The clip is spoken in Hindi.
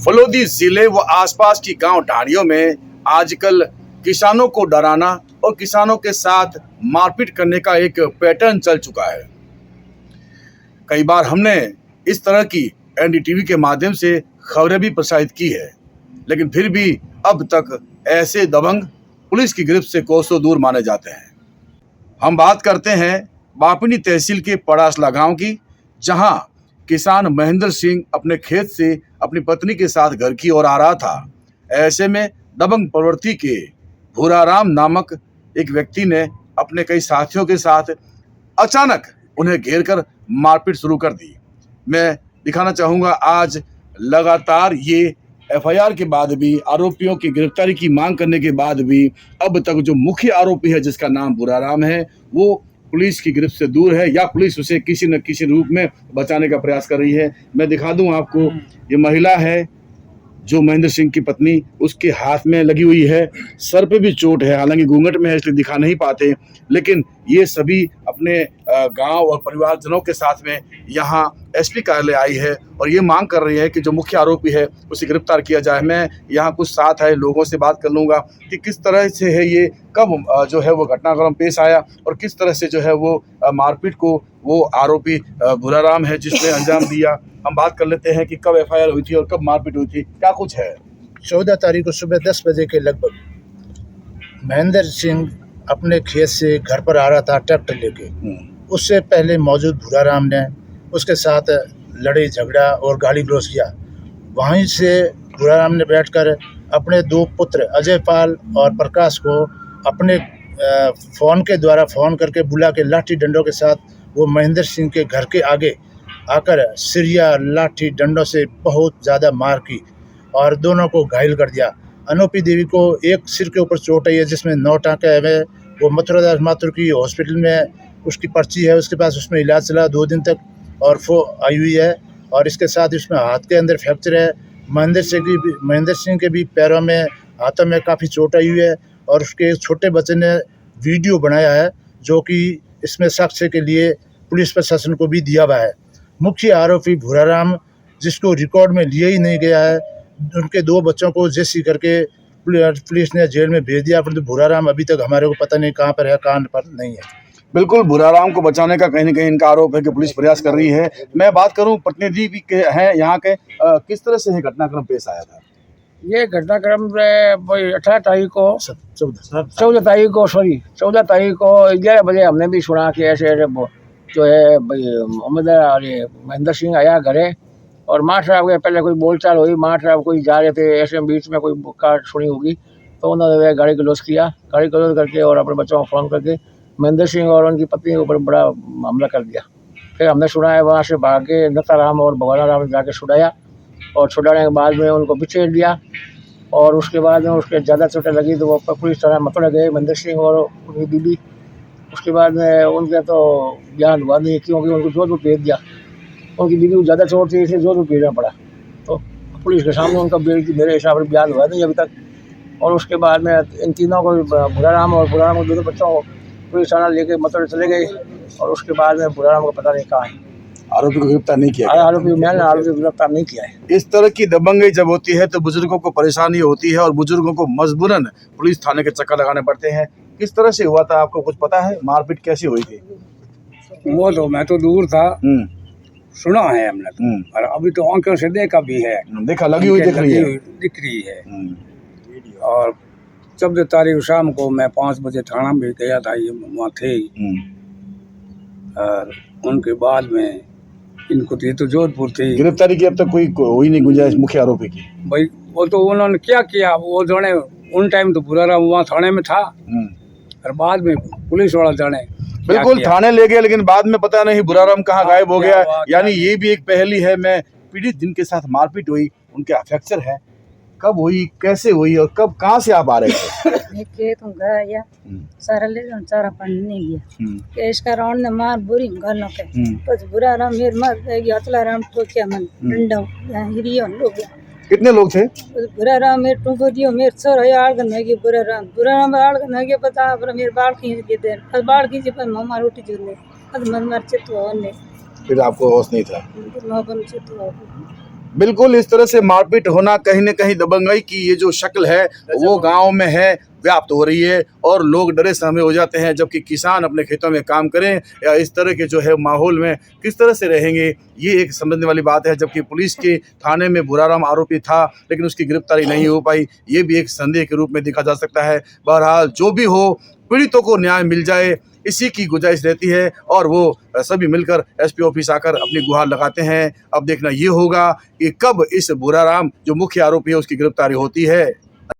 फलोदी जिले व आसपास की गांव ढाणियों में आजकल किसानों को डराना और किसानों के साथ मारपीट करने का एक पैटर्न चल चुका है। कई बार हमने इस तरह की एनडीटीवी के माध्यम से खबरें भी प्रसारित की है, लेकिन फिर भी अब तक ऐसे दबंग पुलिस की गिरफ्त से कोसों दूर माने जाते हैं। हम बात करते हैं बापनी तहसील के पड़ासला गांव की, जहां किसान महेंद्र सिंह अपने खेत से अपनी पत्नी के साथ घर की ओर आ रहा था। ऐसे में दबंग प्रवृत्ति के भूराराम नामक एक व्यक्ति ने अपने कई साथियों के साथ अचानक उन्हें घेर कर मारपीट शुरू कर दी। मैं दिखाना चाहूँगा, आज लगातार ये एफआईआर के बाद भी, आरोपियों की गिरफ्तारी की मांग करने के बाद भी अब तक जो मुख्य आरोपी है, जिसका नाम भूराराम है, वो पुलिस की गिरफ्त से दूर है या पुलिस उसे किसी न किसी रूप में बचाने का प्रयास कर रही है। मैं दिखा दूं आपको, ये महिला है जो महेंद्र सिंह की पत्नी, उसके हाथ में लगी हुई है, सर पे भी चोट है, हालांकि घूंघट में है इसलिए दिखा नहीं पाते, लेकिन ये सभी अपने गांव और परिवारजनों के साथ में यहाँ एसपी कार्यालय आई है और ये मांग कर रही है कि जो मुख्य आरोपी है उसे गिरफ्तार किया जाए। मैं यहाँ कुछ साथ आए लोगों से बात कर लूँगा कि किस तरह से है ये, कब जो है वो घटनाक्रम पेश आया और किस तरह से जो है वो मारपीट को वो आरोपी भूराराम है जिसने अंजाम दिया। हम बात कर लेते हैं कि कब एफआईआर हुई थी और कब मारपीट हुई थी, क्या कुछ है। 14 तारीख को सुबह 10 बजे के लगभग महेंद्र सिंह अपने खेत से घर पर आ रहा था ट्रैक्टर लेके। उससे पहले मौजूद भूराराम ने उसके साथ लड़ाई झगड़ा और गाली गलौज किया। वहीं से भूराराम ने बैठकर अपने 2 पुत्र अजय पाल और प्रकाश को अपने फ़ोन के द्वारा फ़ोन करके बुला के लाठी डंडों के साथ वो महेंद्र सिंह के घर के आगे आकर सिरिया लाठी डंडों से बहुत ज़्यादा मार की और दोनों को घायल कर दिया। अनोपी देवी को एक सिर के ऊपर चोट आई है जिसमें 9 टाँके हैं। वो मथुरादास माथुर की हॉस्पिटल में उसकी पर्ची है, उसके पास उसमें इलाज चला 2 दिन तक और वो आई हुई है। और इसके साथ उसमें हाथ के अंदर फ्रैक्चर है। महेंद्र सिंह के भी पैरों में, हाथों में काफ़ी चोट आई हुई है और उसके एक छोटे बच्चे ने वीडियो बनाया है जो कि इसमें साक्ष्य के लिए पुलिस प्रशासन को भी दिया हुआ है। मुख्य आरोपी भूराराम, जिसको रिकॉर्ड में लिया ही नहीं गया है, उनके 2 बच्चों को जेसी करके पुलिस ने जेल में भेज दिया, परंतु भूराराम अभी तक हमारे को पता नहीं कहाँ पर है, कहाँ पर नहीं है। बिल्कुल, भूराराम को बचाने का कहीं न कहीं इनका आरोप है कि पुलिस प्रयास कर रही है। मैं बात करूं, प्रतिनिधि भी के हैं यहाँ के, किस तरह से ये घटनाक्रम पेश आया था? ये घटनाक्रम 18 तारीख को 14 तारीख को 14 तारीख को 11 बजे हमने भी सुना कि ऐसे जो है महेंद्र सिंह आया घरे और मार शराब के पहले कोई बोलचाल हुई, मार शराब कोई जा रहे थे, ऐसे बीच में कोई कार सुनी होगी तो उन्होंने गाड़ी गलौज किया, गाड़ी गलौज करके और अपने बच्चों को फ़ोन करके महेंद्र सिंह और उनकी पत्नी के ऊपर बड़ा हमला कर दिया। फिर हमने सुना है वहाँ से भाग के नताराम और भगवाना राम जाके छुड़ाया और छुड़ाने के बाद में उनको बिछेड़ दिया और उसके बाद में उसके ज़्यादा चोटें लगी तो वो पुलिस थाना मथुरा गए, महेंद्र सिंह और उनकी बीबी। उसके बाद में उनका तो बयान हुआ नहीं क्योंकि उनको जोधपुर भेज दिया, उनकी बीबी को ज़्यादा चोट थी इसलिए जोधपुर भेजना पड़ा। तो पुलिस के सामने उनका मेरे हिसाब से बयान हुआ नहीं अभी तक। और उसके बाद में इन तीनों को, भूराराम और भूराराम के 2 बच्चों को पुलिस थाना लेके मथुरा चले गए और उसके बाद में भूराराम को पता नहीं कहाँ है। आरोपी को गिरफ्तार नहीं किया गया। आरोपी को गिरफ्तार नहीं किया है। इस तरह की दबंगई जब होती है तो बुजुर्गों को परेशानी होती है और बुजुर्गों को मजबूरन पुलिस थाने के चक्कर लगाने पड़ते हैं। किस तरह से हुआ था, आपको कुछ पता है? मारपीट कैसी हुई थी? वो तो मैं तो दूर था, सुना है हमने तो, और अभी तो आंखों से देखा भी है, देखा, लगी हुई दिख रही है। और 14 तारीख शाम को मैं 5 बजे थाना में गया था, ये वहाँ थे। और उनके बाद में इनको ये तो जोधपुर थे। गिरफ्तारी की अब तक कोई हुई नहीं गुंजाइश मुख्य आरोपी की? भाई वो तो उन्होंने क्या किया, वो जाने उन टाइम तो भूराराम वहाँ थाने में था और बाद में पुलिस वाला जाने। बिल्कुल, थाने ले गए लेकिन बाद में पता नहीं भूराराम कहाँ गायब हो गया। यानी ये भी एक पहेली है। मैं पीड़ित जिनके साथ मारपीट हुई, उनके फ्रैक्चर है, कब हुई, कैसे हुई और कब, कहाँ से आप आ रहे थे? खेत गया सारा ले चारा पानी नहीं गया इसका राउंड ने मार बुरी गालों के बस भूराराम मेर मार गई अचलाराम ठोकिया मन डंडा हिरियो लोग। कितने लोग थे? भूराराम मेर टुको दियो मेर सर है आड़गन है कि भूराराम आड़गन है कि पता पर मेर बाल खींच के दे बस बाल खींच पर मामा रोटी जुले बस मन मार चित होने। फिर आपको होश नहीं था? नौबन चित हो बिल्कुल इस तरह से मारपीट होना, कहीं न कहीं दबंगई की ये जो शक्ल है वो गांव में है, व्याप्त हो रही है और लोग डरे सहमे हो जाते हैं। जबकि किसान अपने खेतों में काम करें या इस तरह के जो है माहौल में किस तरह से रहेंगे, ये एक समझने वाली बात है। जबकि पुलिस के थाने में भूराराम आरोपी था, लेकिन उसकी गिरफ्तारी नहीं हो पाई, ये भी एक संदेह के रूप में देखा जा सकता है। बहरहाल जो भी हो, पीड़ितों को न्याय मिल जाए, इसी की गुजारिश रहती है और वो सभी मिलकर एसपी ऑफिस आकर अपनी गुहार लगाते हैं। अब देखना ये होगा कि कब इस भूराराम जो मुख्य आरोपी है उसकी गिरफ्तारी होती है।